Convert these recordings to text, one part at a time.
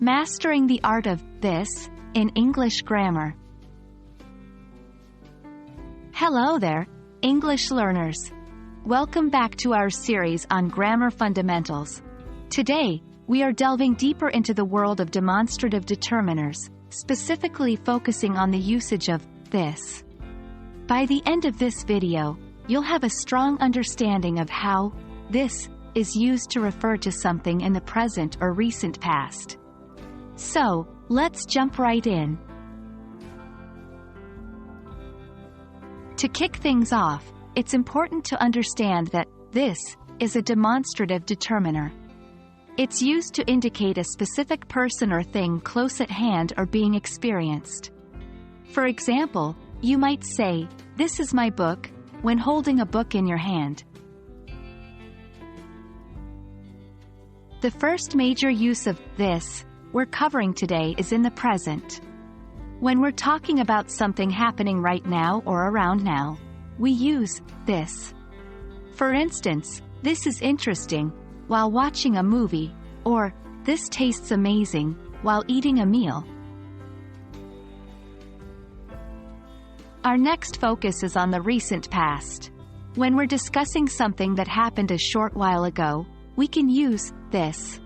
Mastering the art of this in English grammar. Hello there, English learners. Welcome back to our series on grammar fundamentals. Today, we are delving deeper into the world of demonstrative determiners, specifically focusing on the usage of this. By the end of this video, you'll have a strong understanding of how this is used to refer to something in the present or recent past. So, let's jump right in. To kick things off, it's important to understand that this is a demonstrative determiner. It's used to indicate a specific person or thing close at hand or being experienced. For example, you might say, "This is my book," when holding a book in your hand. The first major use of this we're covering today is in the present. When we're talking about something happening right now or around now, we use this. For instance, "This is interesting," while watching a movie, or "This tastes amazing," while eating a meal. Our next focus is on the recent past. When we're discussing something that happened a short while ago, we can use this.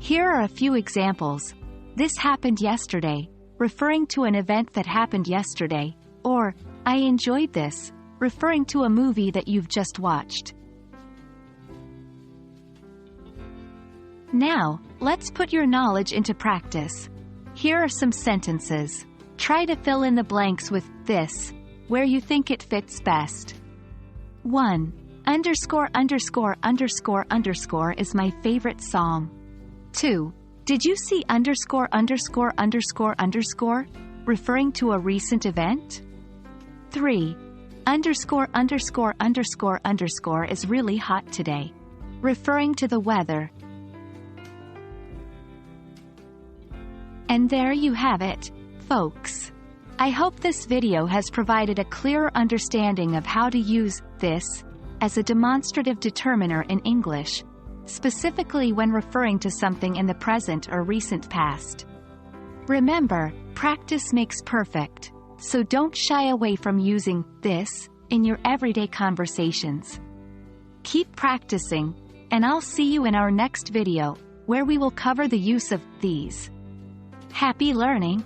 Here are a few examples. "This happened yesterday," referring to an event that happened yesterday, or "I enjoyed this," referring to a movie that you've just watched. Now, let's put your knowledge into practice. Here are some sentences. Try to fill in the blanks with this, where you think it fits best. 1. Underscore underscore underscore underscore is my favorite song. 2. Did you see underscore underscore underscore underscore, referring to a recent event? 3. Underscore underscore underscore underscore is really hot today, referring to the weather. And there you have it, folks. I hope this video has provided a clearer understanding of how to use this as a demonstrative determiner in English, specifically when referring to something in the present or recent past. Remember, practice makes perfect, so don't shy away from using this in your everyday conversations. Keep practicing, and I'll see you in our next video, where we will cover the use of these. Happy learning!